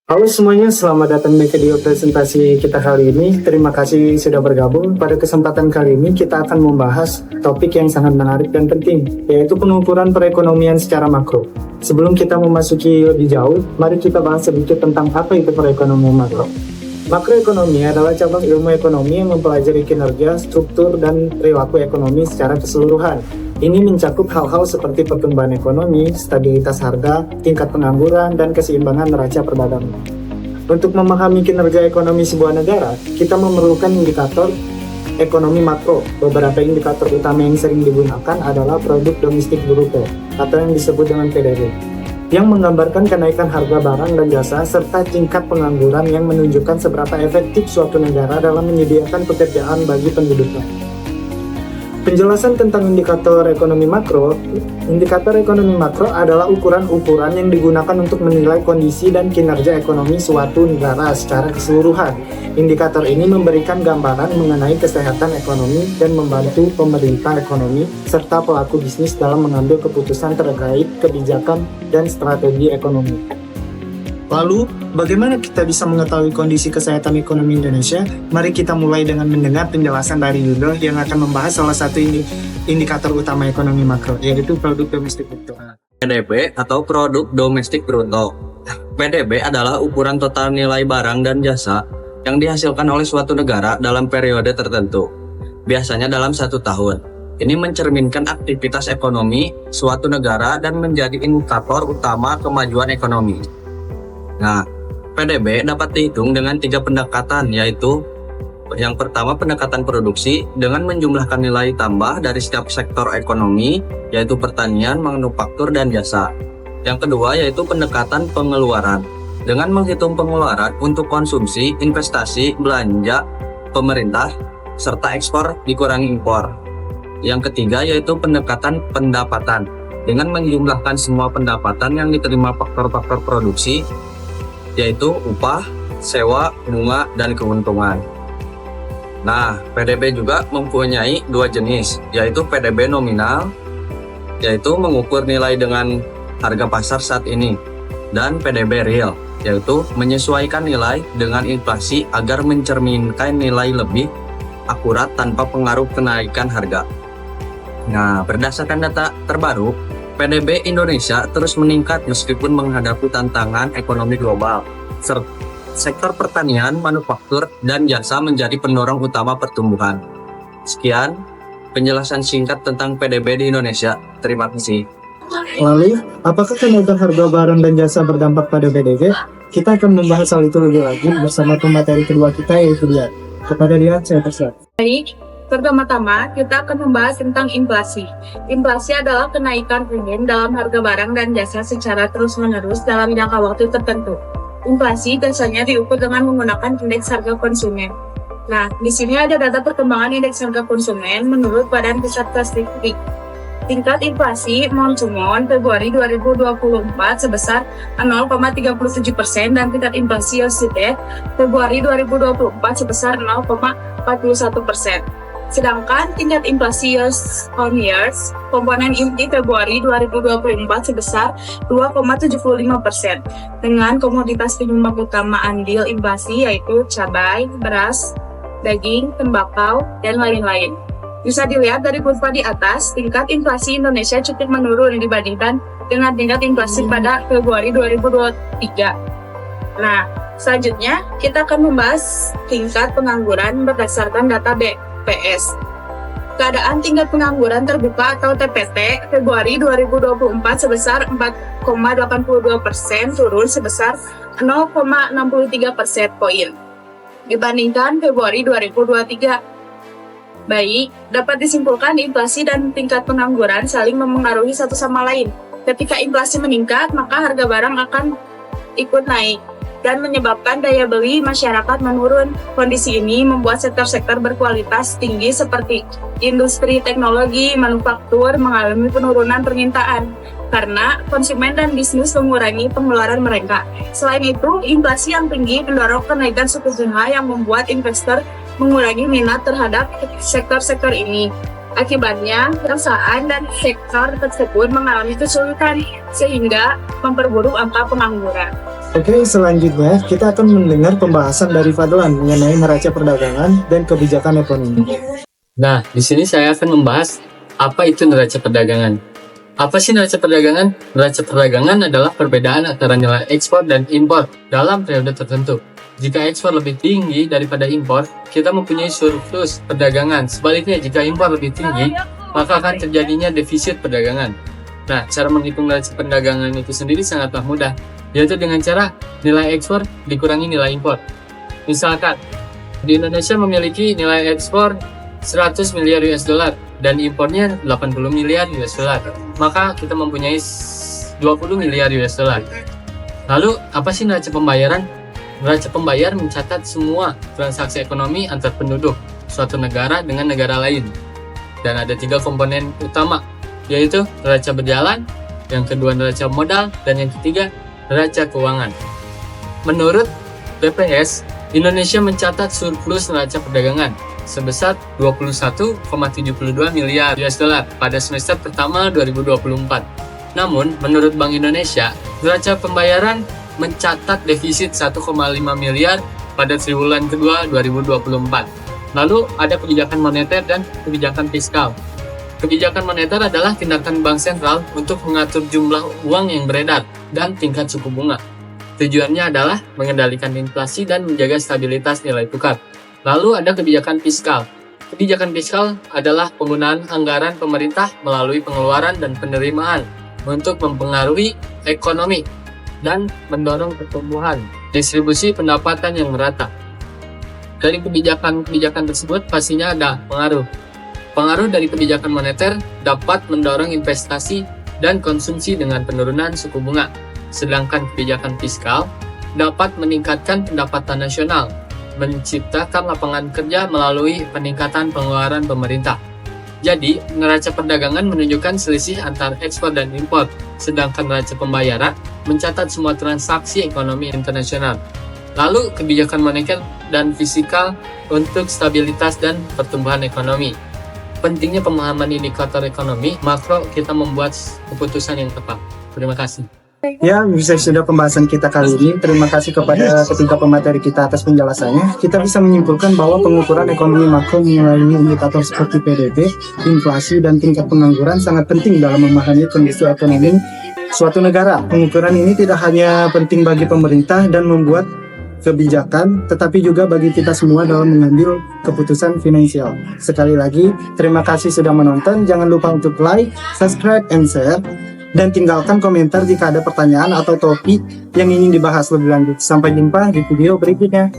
Halo semuanya, selamat datang di video presentasi kita kali ini. Terima kasih sudah bergabung. Pada kesempatan kali ini kita akan membahas topik yang sangat menarik dan penting, yaitu pengukuran perekonomian secara makro. Sebelum kita memasuki lebih jauh, mari kita bahas sedikit tentang apa itu perekonomian makro. Makroekonomi adalah cabang ilmu ekonomi yang mempelajari kinerja, struktur, dan perilaku ekonomi secara keseluruhan. Ini mencakup hal-hal seperti pertumbuhan ekonomi, stabilitas harga, tingkat pengangguran, dan keseimbangan neraca perdagangan. Untuk memahami kinerja ekonomi sebuah negara, kita memerlukan indikator ekonomi makro. Beberapa indikator utama yang sering digunakan adalah produk domestik bruto, atau yang disebut dengan PDB, yang menggambarkan kenaikan harga barang dan jasa, serta tingkat pengangguran yang menunjukkan seberapa efektif suatu negara dalam menyediakan pekerjaan bagi penduduknya. Penjelasan tentang indikator ekonomi makro. Indikator ekonomi makro adalah ukuran-ukuran yang digunakan untuk menilai kondisi dan kinerja ekonomi suatu negara secara keseluruhan. Indikator ini memberikan gambaran mengenai kesehatan ekonomi dan membantu pemerintah ekonomi serta pelaku bisnis dalam mengambil keputusan terkait kebijakan dan strategi ekonomi. Lalu, bagaimana kita bisa mengetahui kondisi kesehatan ekonomi Indonesia? Mari kita mulai dengan mendengar penjelasan dari Yudo yang akan membahas salah satu indikator utama ekonomi makro, yaitu produk domestik bruto. PDB atau produk domestik bruto. PDB adalah ukuran total nilai barang dan jasa yang dihasilkan oleh suatu negara dalam periode tertentu, biasanya dalam 1 tahun. Ini mencerminkan aktivitas ekonomi suatu negara dan menjadi indikator utama kemajuan ekonomi. Nah, PDB dapat dihitung dengan 3 pendekatan, yaitu yang pertama pendekatan produksi dengan menjumlahkan nilai tambah dari setiap sektor ekonomi, yaitu pertanian, manufaktur, dan jasa. Yang kedua yaitu pendekatan pengeluaran dengan menghitung pengeluaran untuk konsumsi, investasi, belanja pemerintah, serta ekspor dikurangi impor. Yang ketiga yaitu pendekatan pendapatan dengan menjumlahkan semua pendapatan yang diterima faktor-faktor produksi, yaitu upah, sewa, bunga, dan keuntungan. Nah, PDB juga mempunyai 2 jenis, yaitu PDB nominal, yaitu mengukur nilai dengan harga pasar saat ini, dan PDB real, yaitu menyesuaikan nilai dengan inflasi agar mencerminkan nilai lebih akurat tanpa pengaruh kenaikan harga. Nah, berdasarkan data terbaru, PDB Indonesia terus meningkat meskipun menghadapi tantangan ekonomi global. Sektor pertanian, manufaktur, dan jasa menjadi pendorong utama pertumbuhan. Sekian penjelasan singkat tentang PDB di Indonesia. Terima kasih. Lalu, apakah kenaikan harga barang dan jasa berdampak pada PDB? Kita akan membahas hal itu lebih lanjut bersama pemateri kedua kita, yaitu Dian. Kepada Dian, saya persilakan. Baik, pertama-tama kita akan membahas tentang inflasi. Inflasi adalah kenaikan umum dalam harga barang dan jasa secara terus-menerus dalam jangka waktu tertentu. Inflasi biasanya diukur dengan menggunakan indeks harga konsumen. Nah, di sini ada data perkembangan indeks harga konsumen menurut Badan Pusat Statistik. Tingkat inflasi month-to-month Februari 2024 sebesar 0,37% dan tingkat inflasi year to date Februari 2024 sebesar 0,41%. Sedangkan tingkat inflasi years on years komponen inti Februari 2024 sebesar 2,75%. Dengan komoditas penyumbang utama andil inflasi yaitu cabai, beras, daging, tembakau, dan lain-lain. Bisa dilihat dari kurva di atas, tingkat inflasi Indonesia cukup menurun dibandingkan dengan tingkat inflasi pada Februari 2023. Nah, selanjutnya kita akan membahas tingkat pengangguran berdasarkan data BPS. Keadaan tingkat pengangguran terbuka atau TPT Februari 2024 sebesar 4,82%, turun sebesar 0,63 persen poin dibandingkan Februari 2023. Baik, dapat disimpulkan inflasi dan tingkat pengangguran saling memengaruhi satu sama lain. Ketika inflasi meningkat, maka harga barang akan ikut naik dan menyebabkan daya beli masyarakat menurun. Kondisi ini membuat sektor-sektor berkualitas tinggi seperti industri teknologi, manufaktur mengalami penurunan permintaan karena konsumen dan bisnis mengurangi pengeluaran mereka. Selain itu, inflasi yang tinggi mendorong kenaikan suku bunga yang membuat investor mengurangi minat terhadap sektor-sektor ini. Akibatnya, perusahaan dan sektor tersebut mengalami kesulitan sehingga memperburuk angka pengangguran. Oke, selanjutnya kita akan mendengar pembahasan dari Fadlan mengenai neraca perdagangan dan kebijakan ekonomi. Nah, di sini saya akan membahas apa itu neraca perdagangan. Apa sih neraca perdagangan? Neraca perdagangan adalah perbedaan antara nilai ekspor dan impor dalam periode tertentu. Jika ekspor lebih tinggi daripada impor, kita mempunyai surplus perdagangan. Sebaliknya, jika impor lebih tinggi, maka akan terjadinya defisit perdagangan. Nah, cara menghitung neraca perdagangan itu sendiri sangatlah mudah, yaitu dengan cara nilai ekspor dikurangi nilai impor. Misalkan, di Indonesia memiliki nilai ekspor 100 miliar US dollar dan impornya 80 miliar US dollar, maka kita mempunyai 20 miliar US dollar. Lalu, apa sih neraca pembayaran? Neraca pembayar mencatat semua transaksi ekonomi antar penduduk suatu negara dengan negara lain. Dan ada 3 komponen utama, yaitu neraca berjalan, yang kedua neraca modal, dan yang ketiga neraca keuangan. Menurut BPS, Indonesia mencatat surplus neraca perdagangan sebesar 21,72 miliar US dollar pada semester pertama 2024. Namun, menurut Bank Indonesia, neraca pembayaran mencatat defisit 1,5 miliar pada triwulan kedua 2024. Lalu ada kebijakan moneter dan kebijakan fiskal. Kebijakan moneter adalah tindakan bank sentral untuk mengatur jumlah uang yang beredar dan tingkat suku bunga. Tujuannya adalah mengendalikan inflasi dan menjaga stabilitas nilai tukar. Lalu ada kebijakan fiskal. Kebijakan fiskal adalah penggunaan anggaran pemerintah melalui pengeluaran dan penerimaan untuk mempengaruhi ekonomi dan mendorong pertumbuhan, distribusi pendapatan yang merata. Dari kebijakan-kebijakan tersebut pastinya ada pengaruh. Pengaruh dari kebijakan moneter dapat mendorong investasi dan konsumsi dengan penurunan suku bunga, sedangkan kebijakan fiskal dapat meningkatkan pendapatan nasional, menciptakan lapangan kerja melalui peningkatan pengeluaran pemerintah. Jadi, neraca perdagangan menunjukkan selisih antar ekspor dan impor, sedangkan neraca pembayaran mencatat semua transaksi ekonomi internasional. Lalu, kebijakan moneter dan fiskal untuk stabilitas dan pertumbuhan ekonomi. Pentingnya pemahaman indikator ekonomi makro kita membuat keputusan yang tepat. Terima kasih. Ya, bisa sudah pembahasan kita kali ini. Terima kasih kepada ketiga pemateri kita atas penjelasannya. Kita bisa menyimpulkan bahwa pengukuran ekonomi makro melalui indikator seperti PDB, inflasi, dan tingkat pengangguran sangat penting dalam memahami kondisi ekonomi suatu negara. Pengukuran ini tidak hanya penting bagi pemerintah dan membuat kebijakan, tetapi juga bagi kita semua dalam mengambil keputusan finansial. Sekali lagi, terima kasih sudah menonton. Jangan lupa untuk like, subscribe, and share. Dan tinggalkan komentar jika ada pertanyaan atau topik yang ingin dibahas lebih lanjut. Sampai jumpa di video berikutnya.